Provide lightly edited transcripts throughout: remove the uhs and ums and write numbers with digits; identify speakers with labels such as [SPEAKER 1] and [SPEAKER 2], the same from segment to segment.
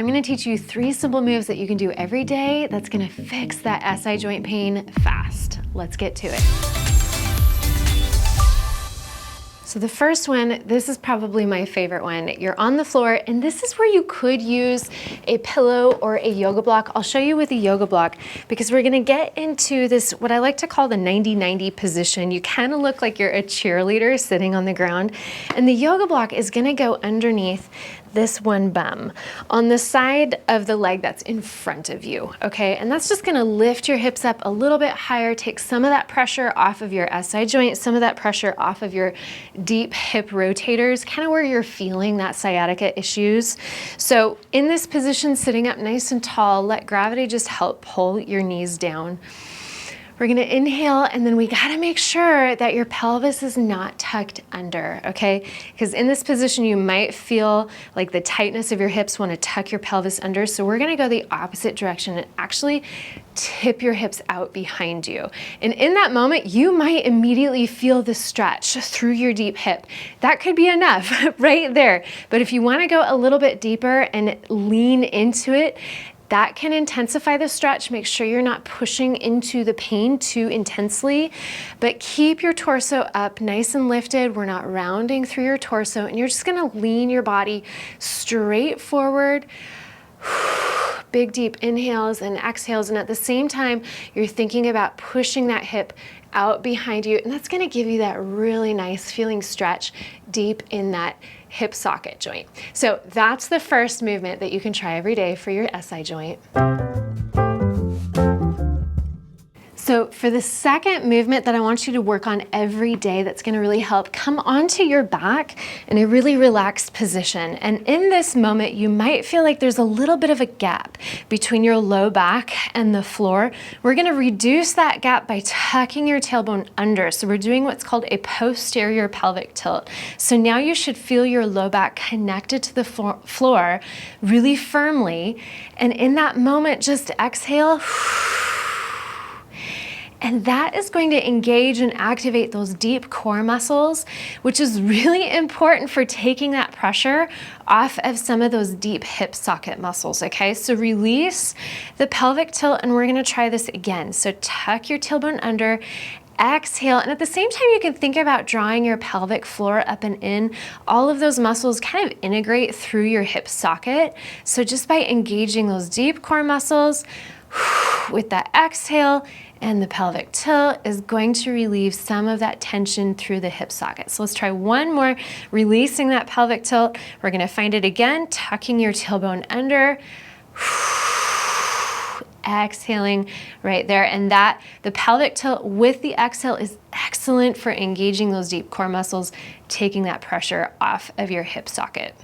[SPEAKER 1] I'm gonna teach you 3 simple moves that you can do every day that's gonna fix that SI joint pain fast. Let's get to it. So the first one, this is probably my favorite one. You're on the floor, and this is where you could use a pillow or a yoga block. I'll show you with a yoga block because we're gonna get into this, what I like to call the 90-90 position. You kind of look like you're a cheerleader sitting on the ground, and the yoga block is gonna go underneath this one bum on the side of the leg that's in front of you, okay? And that's just gonna lift your hips up a little bit higher, take some of that pressure off of your SI joint, some of that pressure off of your deep hip rotators, kind of where you're feeling that sciatica issues. So in this position, sitting up nice and tall, let gravity just help pull your knees down. We're gonna inhale, and then we gotta make sure that your pelvis is not tucked under, okay? Because in this position, you might feel like the tightness of your hips wanna tuck your pelvis under, so we're gonna go the opposite direction and actually tip your hips out behind you. And in that moment, you might immediately feel the stretch through your deep hip. That could be enough right there. But if you wanna go a little bit deeper and lean into it, that can intensify the stretch. Make sure you're not pushing into the pain too intensely, but keep your torso up nice and lifted. We're not rounding through your torso, and you're just gonna lean your body straight forward. Big deep inhales and exhales, and at the same time, you're thinking about pushing that hip out behind you, and that's gonna give you that really nice feeling stretch deep in that hip socket joint. So that's the first movement that you can try every day for your SI joint. So for the second movement that I want you to work on every day that's gonna really help, come onto your back in a really relaxed position. And in this moment, you might feel like there's a little bit of a gap between your low back and the floor. We're gonna reduce that gap by tucking your tailbone under. So we're doing what's called a posterior pelvic tilt. So now you should feel your low back connected to the floor really firmly. And in that moment, just exhale. And that is going to engage and activate those deep core muscles, which is really important for taking that pressure off of some of those deep hip socket muscles, okay? So release the pelvic tilt, and we're gonna try this again. So tuck your tailbone under, exhale, and at the same time you can think about drawing your pelvic floor up and in. All of those muscles kind of integrate through your hip socket. So just by engaging those deep core muscles with that exhale, and the pelvic tilt is going to relieve some of that tension through the hip socket. So let's try one more, releasing that pelvic tilt. We're gonna find it again, tucking your tailbone under, exhaling right there. And that, the pelvic tilt with the exhale is excellent for engaging those deep core muscles, taking that pressure off of your hip socket.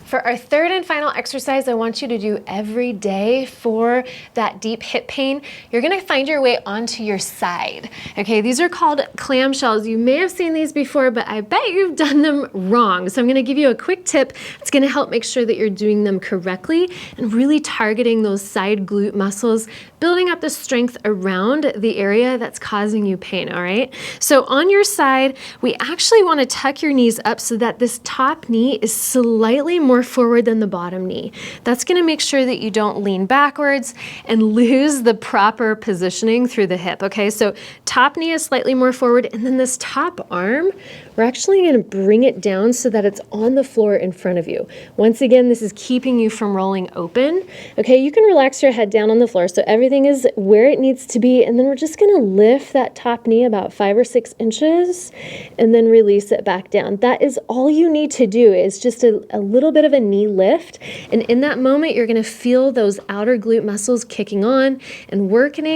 [SPEAKER 1] For our third and final exercise I want you to do every day for that deep hip pain, you're gonna find your way onto your side. Okay, these are called clamshells. You may have seen these before, but I bet you've done them wrong. So I'm gonna give you a quick tip. It's gonna help make sure that you're doing them correctly and really targeting those side glute muscles, building up the strength around the area that's causing you pain, all right? So on your side, we actually wanna tuck your knees up so that this top knee is slightly more forward than the bottom knee. That's gonna make sure that you don't lean backwards and lose the proper positioning through the hip, okay? So top knee is slightly more forward, and then this top arm, we're actually gonna bring it down so that it's on the floor in front of you. Once again, this is keeping you from rolling open, okay? You can relax your head down on the floor so everything is where it needs to be, and then we're just gonna lift that top knee about 5 or 6 inches and then release it back down. That is all you need to do, is just a little bit of a knee lift, and in that moment you're going to feel those outer glute muscles kicking on and working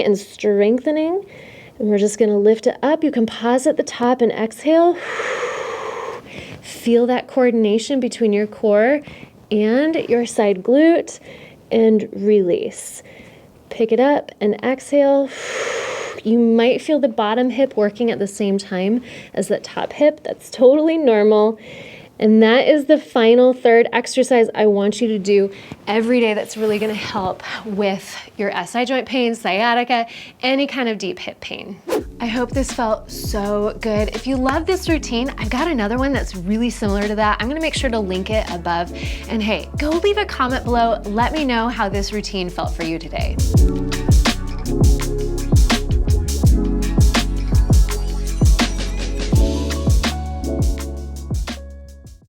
[SPEAKER 1] and strengthening, and we're just going to lift it up. You can pause at the top and exhale. Feel that coordination between your core and your side glute, and release. Pick it up and exhale. You might feel the bottom hip working at the same time as that top hip. That's totally normal. And that is the final third exercise I want you to do every day that's really gonna help with your SI joint pain, sciatica, any kind of deep hip pain. I hope this felt so good. If you love this routine, I've got another one that's really similar to that. I'm gonna make sure to link it above. And hey, go leave a comment below. Let me know how this routine felt for you today.